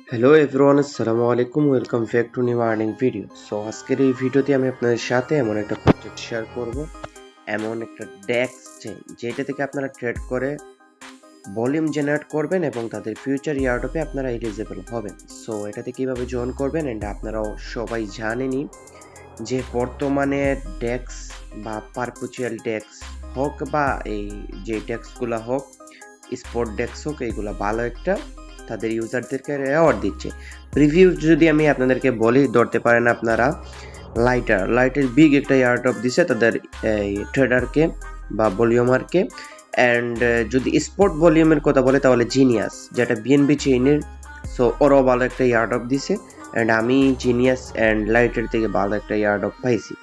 Hello everyone, আসসালামু আলাইকুম। Welcome back to new earning video. So আজকের এই ভিডিওতে আমি আপনাদের সাথে এমন একটা প্রজেক্ট শেয়ার করব, এমন একটা ডেক্স যেটা থেকে আপনারা ট্রেড করে ভলিউম জেনারেট করবেন এবং তাদের ফিউচার ইয়ারডপে আপনারা এলিজিবল হবেন। সো এটাতে কিভাবে জয়েন করবেন, এন্ড আপনারাও সবাই জানেনই যে বর্তমানে ডেক্স বা পারপুচুয়াল ডেক্স হোক বা এই যে ডেক্সগুলো হোক, স্পোর্ট ডেক্স হোক, এইগুলো ভালো একটা তাদের ইউজারদেরকে রেওয়ার্ড দিচ্ছে। প্রিভিউ যদি আমি আপনাদেরকে বলি, ধরতে পারেন আপনারা লাইটের বিগ একটা ইয়ারড্রপ দিছে তাদের এই ট্রেডারকে বা ভলিউমারকে। অ্যান্ড যদি স্পোর্ট ভলিউমের কথা বলে তাহলে জিনিয়াস, যেটা বিএনবি চেইনের, সো ওরাও ভালো একটা ইয়ারড্রপ দিছে। অ্যান্ড আমি জিনিয়াস অ্যান্ড লাইটের থেকে ভালো একটা ইয়ারড্রপ পাইছি।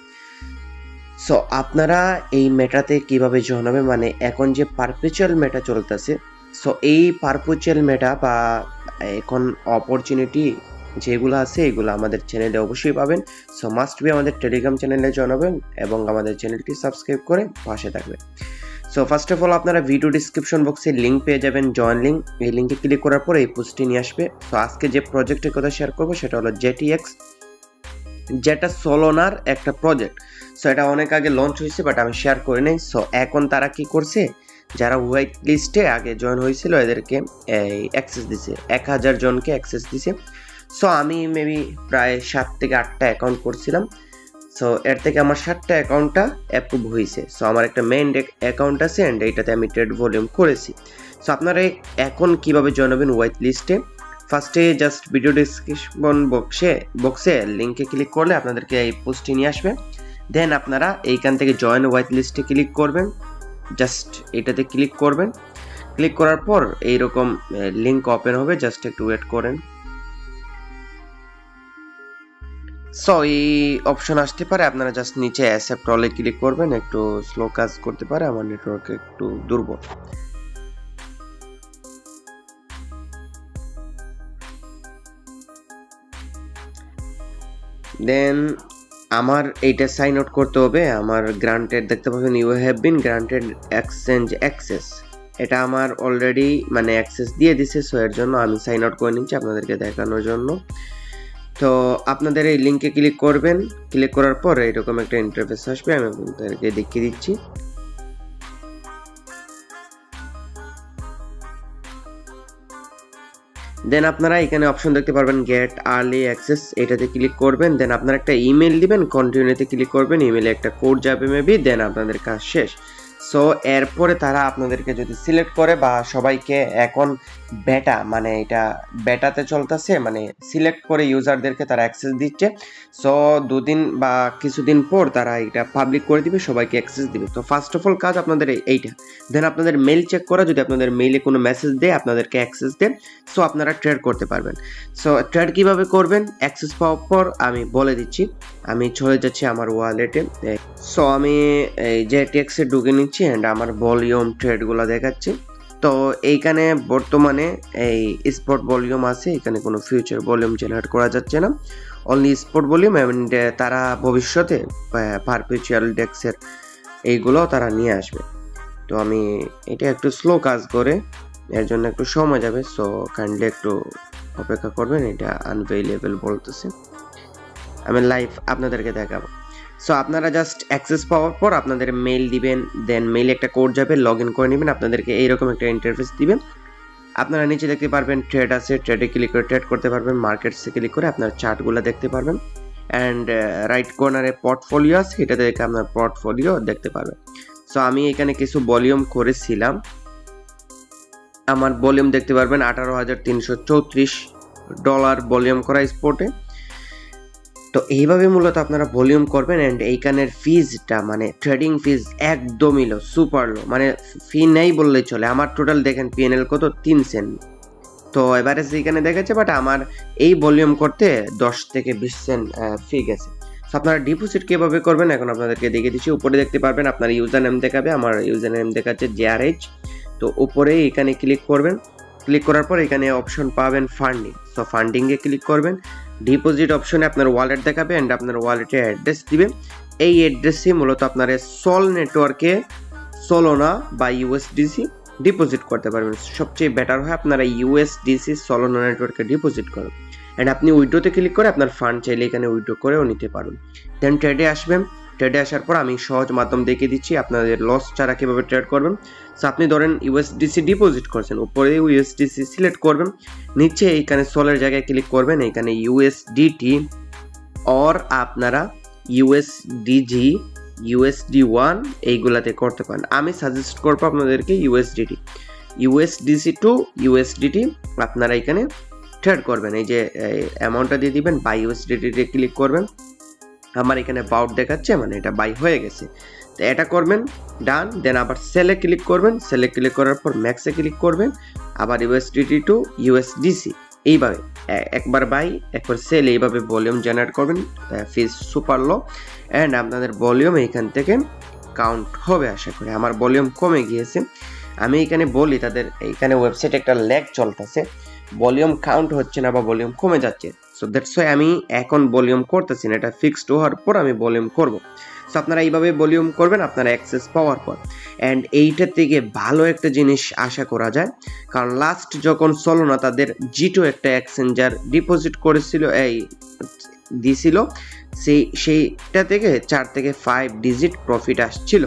সো আপনারা এই মেটাতে কিভাবে জয়েন হবে, মানে এখন যে পারপেচুয়াল মেটা চলতেছে, সো এই পারপেচুয়াল মেটা বা এখন অপরচুনিটি যেগুলো আছে এগুলো আমাদের চ্যানেলে অবশ্যই পাবেন। সো মাস্ট বি আমাদের টেলিগ্রাম চ্যানেলে জয়েন হবেন এবং আমাদের চ্যানেলটি সাবস্ক্রাইব করে পাশে থাকবেন। সো ফার্স্ট অফ অল আপনারা ভিডিও ডিসক্রিপশন বক্সে লিঙ্ক পেয়ে যাবেন, জয়েন লিঙ্ক। এই লিঙ্কে ক্লিক করার পর এই পোস্টটি নিয়ে আসবে। সো আজকে যে প্রজেক্টের কথা শেয়ার করবো সেটা হলো জেটিএক্স, যেটা সোলোনার একটা প্রজেক্ট। সো এটা অনেক আগে লঞ্চ হয়েছে, বাট আমি শেয়ার করি নাই। সো এখন তারা কি করছে, যারা হোয়াইট লিস্টে আগে জয়েন হয়েছিল এদেরকে এই অ্যাক্সেস দিছে, 1000 জনকে অ্যাক্সেস দিছে। সো আমি মেবি প্রায় 7 থেকে 8টা অ্যাকাউন্ট করছিলাম। সো এর থেকে আমার 7টা অ্যাকাউন্টটা অ্যাপ্রুভ হয়েছে। সো আমার একটা মেইন অ্যাকাউন্ট আছে অ্যান্ড এইটাতে আমি ট্রেড ভলিউম করেছি। সো আপনারা এখন কিভাবে জয়েন হবেন হোয়াইট লিস্টে, ফার্স্টে জাস্ট ভিডিও ডিসক্রিপশন বক্সে লিঙ্কে ক্লিক করলে আপনাদেরকে এই পোস্টটি নিয়ে আসবে। দেন আপনারা এইখান থেকে জয়েন হোয়াইট লিস্টে ক্লিক করবেন, জাস্ট এটাতে ক্লিক করবেন। ক্লিক করার পর এইরকম লিঙ্ক ওপেন হবে, জাস্ট একটু ওয়েট করেন। সো এই অপশন আসতে পারে, আপনারা জাস্ট নিচে অ্যাকসেপ্ট অলে ক্লিক করবেন। একটু স্লো কাজ করতে পারে, আমার নেটওয়ার্ক একটু দুর্বল। দেন আমার এইটা সাইন আউট করতে হবে। আমার গ্রান্টেড দেখতে পাবেন, you have been granted exchange access. এটা আমার অলরেডি মানে অ্যাক্সেস দিয়ে দিছে। সো এর জন্য আমি সাইন আউট করে নিচ্ছি আপনাদেরকে দেখানোর জন্য। তো আপনাদের এই লিঙ্কে ক্লিক করবেন, ক্লিক করার পর এরকম একটা ইন্টারফেস আসবে, আমি আপনাদেরকে দেখিয়ে দিচ্ছি। দেন আপনারা এখানে অপশন দেখতে পারবেন গেট আর্লি অ্যাক্সেস, এটাতে ক্লিক করবেন। দেন আপনারা একটা ইমেল দিবেন, কন্টিনিউতে ক্লিক করবেন, ইমেলে একটা কোড যাবে মেবি, দেন আপনাদের কাজ শেষ। সো এরপরে তারা আপনাদেরকে যদি সিলেক্ট করে বা সবাইকে এখন বেটা মানে এটা বেটাতে চলতেছে, মানে সিলেক্ট করে ইউজারদেরকে তারা অ্যাক্সেস দিচ্ছে। সো দুদিন বা কিছুদিন পর তারা এটা পাবলিক করে দিবে, সবাইকে অ্যাক্সেস দিবে। তো ফার্স্ট অফ অল কাজ আপনাদের এইটা। দেন আপনাদের মেইল চেক করা, যদি আপনাদের মেইলে কোনো মেসেজ দেয় আপনাদেরকে অ্যাক্সেস দেন, সো আপনারা ট্রেড করতে পারবেন। সো ট্রেড কিভাবে করবেন অ্যাক্সেস পাওয়ার পর আমি বলে দিচ্ছি। আমি চলে যাচ্ছি আমার ওয়ালেটে। সো আমি এই জেটিএক্সে ঢুকে নিচ্ছি অ্যান্ড আমার ভলিউম ট্রেডগুলো দেখাচ্ছি। তো এইখানে বর্তমানে এই স্পট ভলিউম আছে, এখানে কোনো ফিউচার ভলিউম জেনারেট করা যাচ্ছে না, অনলি স্পট ভলিউম। অ্যান্ড তারা ভবিষ্যতে পারপেচুয়াল ডেক্সের এইগুলো তারা নিয়ে আসবে। তো আমি এটা একটু স্লো কাজ করে, এর জন্য একটু সময় যাবে। সো কাইন্ডলি একটু অপেক্ষা করবেন, এটা আনভেইলেবল বলতেছে, আমি লাইভ আপনাদেরকে দেখাবো। সো আপনারা জাস্ট অ্যাক্সেস পাওয়ার পর আপনাদের মেইল দিবেন, দেন মেইলে একটা কোড যাবে, লগ ইন করে নেবেন। আপনাদেরকে এইরকম একটা ইন্টারফেস দিবেন। আপনারা নিচে দেখতে পারবেন ট্রেড আছে, ট্রেডে ক্লিক করে ট্রেড করতে পারবেন। মার্কেটসে ক্লিক করে আপনার চার্টগুলো দেখতে পারবেন। অ্যান্ড রাইট কর্নারে পোর্টফোলিও আছে, এটা দেখে আপনার পোর্টফোলিও দেখতে পারবেন। সো আমি এখানে কিছু ভলিউম করেছিলাম, আমার ভলিউম দেখতে পারবেন $18,334 ভলিউম করা স্পোর্টে। তো এইভাবে মূলত আপনারা ভলিউম করবেন। অ্যান্ড এইখানের ফিজটা মানে ট্রেডিং ফিজ একদমই লো, সুপার লো, মানে ফি নেই বললেই চলে। আমার টোটাল দেখেন পিএনএল কত, 3 সেন্ট। তো এভারেজ এইখানে দেখাচ্ছে, বাট আমার এই ভলিউম করতে 10 থেকে 20 সেন্ট ফি গেছে। সো আপনারা ডিপোজিট কীভাবে করবেন এখন আপনাদেরকে দেখিয়ে দিচ্ছি। উপরে দেখতে পারবেন আপনার ইউজার নেম দেখাবে, আমার ইউজার নেম দেখাচ্ছে JRH। তো উপরে এখানে ক্লিক করবেন, ক্লিক করার পর এখানে অপশন পাবেন ফান্ডিং। সো ফান্ডিংয়ে ক্লিক করবেন, ডিপোজিট অপশনে আপনার ওয়ালেট দেখাবে অ্যান্ড আপনার ওয়ালেটে অ্যাড্রেস দিবেন। এই অ্যাড্রেসই মূলত আপনার সোল নেটওয়ার্কে সোলোনা বা ইউএসডিসি ডিপোজিট করতে পারবেন। সবচেয়ে বেটার হয় আপনারা ইউএসডিসি সলোনা নেটওয়ার্কে ডিপোজিট করুন, অ্যান্ড আপনি উইড্রোতে ক্লিক করে আপনার ফান্ড চাইলে এখানে উইড্রো করেও নিতে পারুন। দেন ট্রেডে আসবেন। ট্রেডে আসার পর আমি সহজ মাধ্যম দেখিয়ে দিচ্ছি আপনাদের লস ছাড়া কীভাবে ট্রেড করবেন। সো আপনি ধরেন ইউএসডিসি ডিপোজিট করছেন, উপরে ইউএসডিসি সিলেক্ট করবেন, নিচে এইখানে সলের জায়গায় ক্লিক করবেন, এইখানে ইউএসডিটি অর আপনারা ইউএসডিজি, USD1 এইগুলাতে করতে পারেন। আমি সাজেস্ট করবো আপনাদেরকে ইউএসডিটি, ইউএসডিসি টু ইউএসডিটি আপনারা এখানে ট্রেড করবেন। এই যে অ্যামাউন্টটা দিয়ে দিবেন, বাই ইউএসডিটিতে ক্লিক করবেন। আমার এখানে বাউট দেখাচ্ছে, মানে এটা বাই হয়ে গেছে, তো এটা করবেন, ডান। দেন আবার সেলে ক্লিক করবেন, সেলে ক্লিক করার পর ম্যাক্সে ক্লিক করবেন, আবার ইউএসডিটি টু ইউএসডিসি এইভাবে একবার বাই একবার সেল এইভাবে ভলিউম জেনারেট করবেন। ফিজ সুপার লো, অ্যান্ড আপনাদের ভলিউম এইখান থেকে কাউন্ট হবে আশা করি। আমার ভলিউম কমে গিয়েছে, আমি এখানে বলি তাদের এইখানে ওয়েবসাইটে একটা ল্যাগ চলতেছে, ভলিউম কাউন্ট হচ্ছে না বা ভলিউম কমে যাচ্ছে। সো দ্যাটস ওয়াই আমি এখন ভলিউম করতেছি না, এটা ফিক্সড হওয়ার পর আমি ভলিউম করব। সো আপনারা এইভাবে ভলিউম করবেন আপনারা অ্যাক্সেস পাওয়ার পর। অ্যান্ড এইটা থেকে ভালো একটা জিনিস আশা করা যায়, কারণ লাস্ট যখন সলোনা তাদের জিটো একটা এক্সচেঞ্জার ডিপোজিট করেছিল, এই দিছিল, সেইটা থেকে 4 থেকে 5 ডিজিট প্রফিট আসছিল।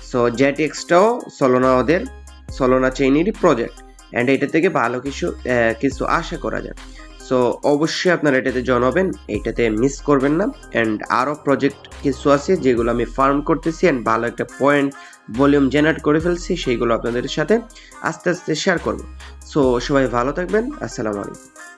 সো জেটিএক্সটাও সলোনা চেইনেরই প্রজেক্ট, অ্যান্ড এটা থেকে ভালো কিছু আশা করা যায়। সো অবশ্যই আপনারা এটাতে জয়েন হবেন, এইটাতে মিস করবেন না। অ্যান্ড আরও প্রজেক্ট কিছু আছে যেগুলো আমি ফার্ম করতেছি, অ্যান্ড ভালো একটা পয়েন্ট ভলিউম জেনারেট করে ফেলছি, সেইগুলো আপনাদের সাথে আস্তে আস্তে শেয়ার করব। সো সবাই ভালো থাকবেন, আসসালামু আলাইকুম।